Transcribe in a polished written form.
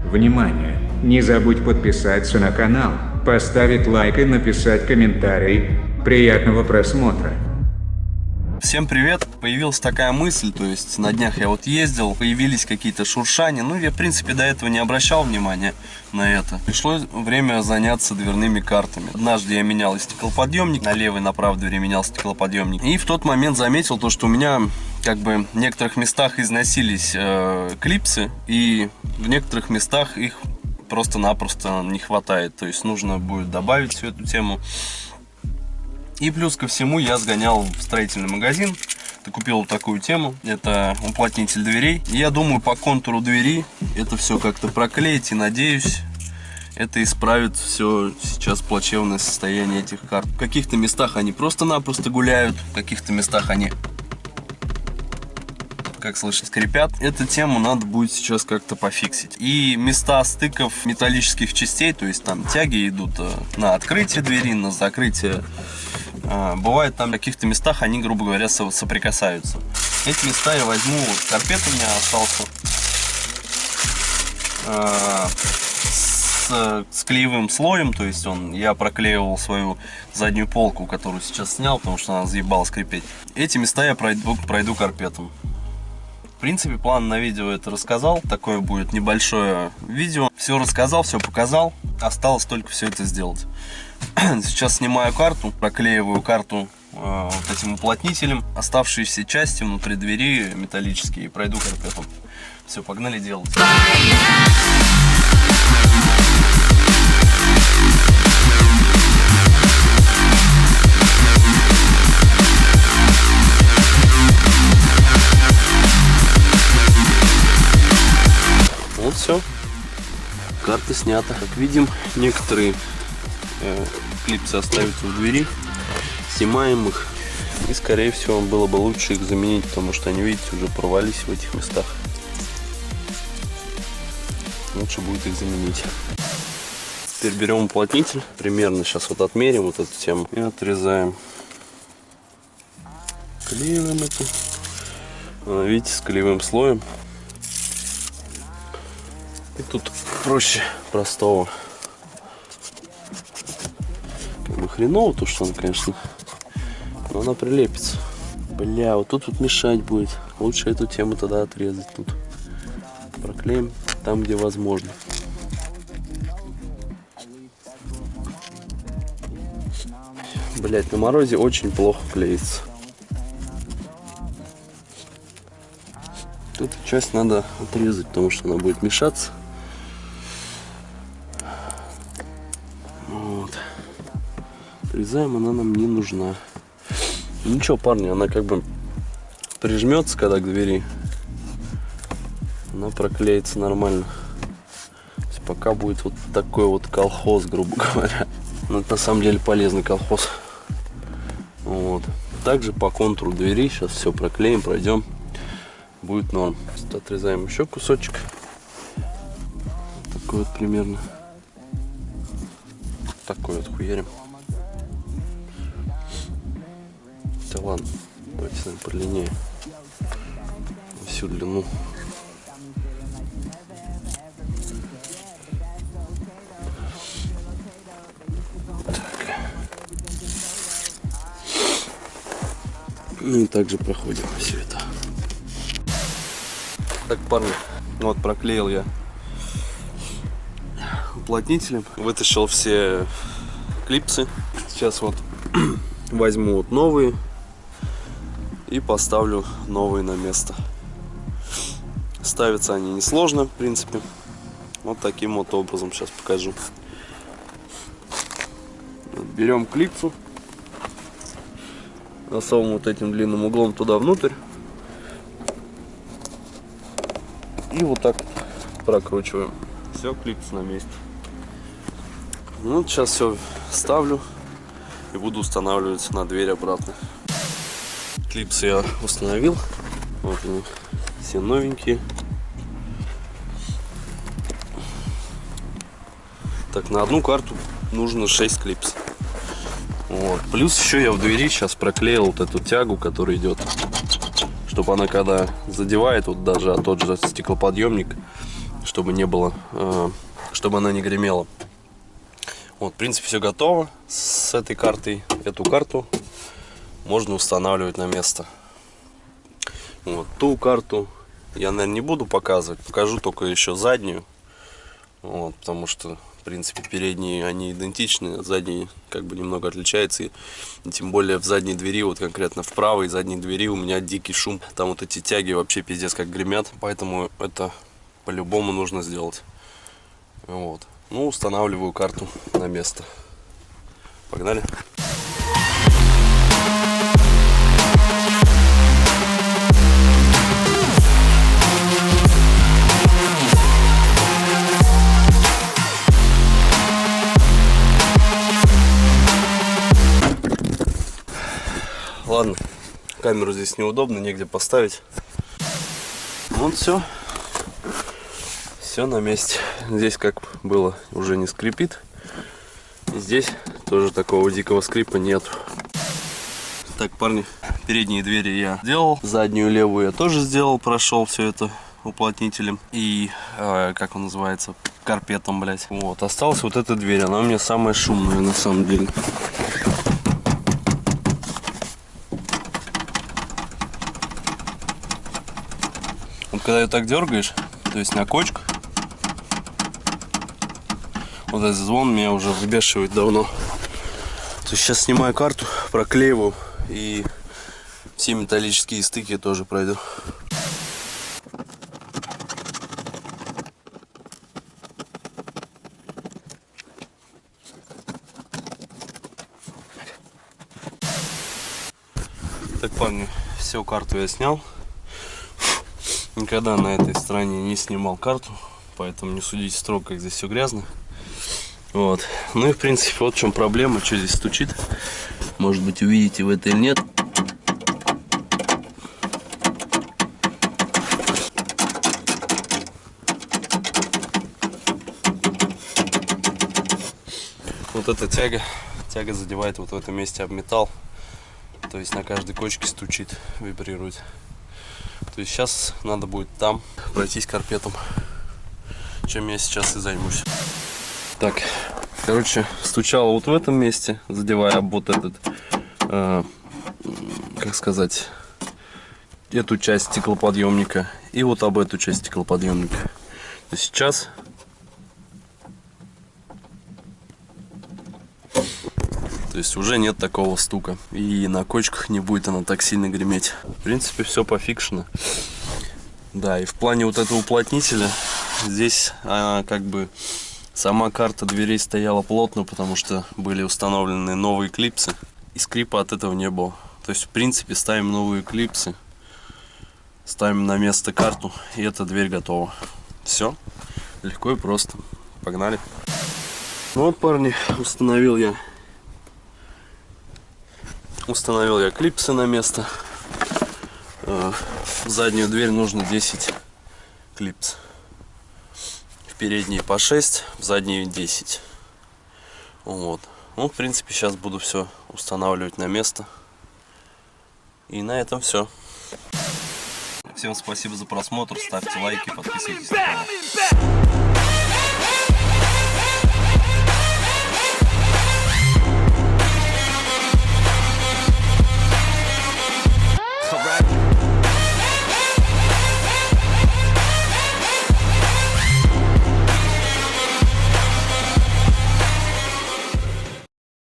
Внимание! Не забудь подписаться на канал, поставить лайк и написать комментарий. Приятного просмотра! Всем привет! Появилась такая мысль, то есть на днях я вот ездил, появились какие-то шуршания, ну я в принципе до этого не обращал внимания на это. Пришло время заняться дверными картами. Однажды я менял стеклоподъемник, на левой, на правой двери менял стеклоподъемник. И в тот момент заметил то, что у меня как бы в некоторых местах износились клипсы, и в некоторых местах их просто-напросто не хватает. То есть нужно будет добавить всю эту тему. И плюс ко всему я сгонял в строительный магазин, купил такую тему, это уплотнитель дверей. И я думаю, по контуру двери это все как-то проклеить, и надеюсь, это исправит все сейчас плачевное состояние этих карт. В каких-то местах они просто-напросто гуляют, в каких-то местах они, как слышать, скрипят. Эту тему надо будет сейчас как-то пофиксить. И места стыков металлических частей, то есть там тяги идут на открытие двери, на закрытие. Бывает там в каких-то местах они, грубо говоря, соприкасаются. Эти места я возьму, карпет у меня остался с клеевым слоем, то есть я проклеивал свою заднюю полку, которую сейчас снял, потому что она заебала скрипеть. Эти места я пройду карпетом. В принципе, план на видео это рассказал, такое будет небольшое видео. Все рассказал, все показал, осталось только все это сделать. Сейчас снимаю карту, проклеиваю карту вот этим уплотнителем, оставшиеся части внутри двери металлические пройду карпетом. Все, погнали делать. Вот все, карта снята. Как видим, некоторые клипсы оставятся в двери, снимаем их, и скорее всего было бы лучше их заменить, потому что они, видите, уже порвались в этих местах. Лучше будет их заменить. Теперь берем уплотнитель, примерно сейчас вот отмерим вот эту тему и отрезаем. Клеиваем это, видите, с клеевым слоем. И тут проще простого. Хреново то, что он, конечно, но она прилепится. Бля, вот тут вот мешать будет. Лучше эту тему тогда отрезать тут. Проклеим там, где возможно. Блять, на морозе очень плохо клеится. Эту часть надо отрезать, потому что она будет мешаться. Отрезаем, она нам не нужна. Ничего, парни, она как бы прижмется, когда к двери. Она проклеится нормально. То есть пока будет вот такой вот колхоз, грубо говоря. Но это на самом деле полезный колхоз. Вот. Также по контуру двери сейчас все проклеим, пройдем. Будет норм. Отрезаем еще кусочек. Такой вот примерно. Такой вот хуярим. Да ладно, давайте с вами подлиннее, всю длину. Так. Ну и также проходим все это. Так, парни, вот проклеил я уплотнителем, вытащил все клипсы. Сейчас вот возьму вот новые и поставлю новые на место. Ставятся они несложно, в принципе. Вот таким вот образом сейчас покажу. Берем клипсу, засовываем вот этим длинным углом туда внутрь и вот так прокручиваем. Все, клипс на месте. Ну, сейчас все ставлю и буду устанавливать на дверь обратно. Клипсы я установил. Вот они, все новенькие. Так, на одну карту нужно 6 клипс. Вот. Плюс еще я в двери сейчас проклеил вот эту тягу, которая идет, чтобы она когда задевает вот даже тот же стеклоподъемник, чтобы не было, чтобы она не гремела. Вот, в принципе, все готово с этой картой. Эту карту можно устанавливать на место. Вот, ту карту я, наверное, не буду показывать. Покажу только еще заднюю. Вот, потому что, в принципе, передние, они идентичны, задние как бы немного отличаются. И тем более в задней двери, вот конкретно в правой задней двери у меня дикий шум. Там вот эти тяги вообще пиздец как гремят. Поэтому это по-любому нужно сделать. Вот. Ну, устанавливаю карту на место. Погнали. Ладно, камеру здесь неудобно, негде поставить. Вот все. Все на месте. Здесь, как было, уже не скрипит. И здесь тоже такого дикого скрипа нет. Так, парни, передние двери я сделал. Заднюю левую я тоже сделал. Прошел все это уплотнителем. И, как он называется, карпетом, блять. Вот, осталась вот эта дверь. Она у меня самая шумная, на самом деле. Вот когда ее так дергаешь, то есть на кочках, вот этот звон меня уже выбешивает давно. То есть сейчас снимаю карту, проклеиваю и все металлические стыки тоже пройду. Так, парни, всю карту я снял. Никогда на этой стороне не снимал карту, поэтому не судите строго, как здесь все грязно. Вот. Ну и в принципе вот в чем проблема, что здесь стучит. Может быть, увидите в это или нет. Вот эта тяга задевает вот в этом месте об металл. То есть на каждой кочке стучит, вибрирует. То есть сейчас надо будет там пройтись карпетом, чем я сейчас и займусь. Так, короче, стучало вот в этом месте, задевая об вот этот, как сказать, эту часть стеклоподъемника и вот об эту часть стеклоподъемника. То сейчас уже нет такого стука, и на кочках не будет она так сильно греметь. В принципе, все пофикшено. Да, и в плане вот этого уплотнителя, здесь как бы сама карта дверей стояла плотно, потому что были установлены новые клипсы, и скрипа от этого не было. То есть, в принципе, ставим новые клипсы, ставим на место карту, и эта дверь готова. Все, легко и просто. Погнали. Ну вот, парни, установил я клипсы на место. В заднюю дверь нужно 10 клипс. В передние по 6, в задние 10. Вот. Ну, в принципе, сейчас буду все устанавливать на место. И на этом все. Всем спасибо за просмотр. Ставьте лайки, подписывайтесь на канал.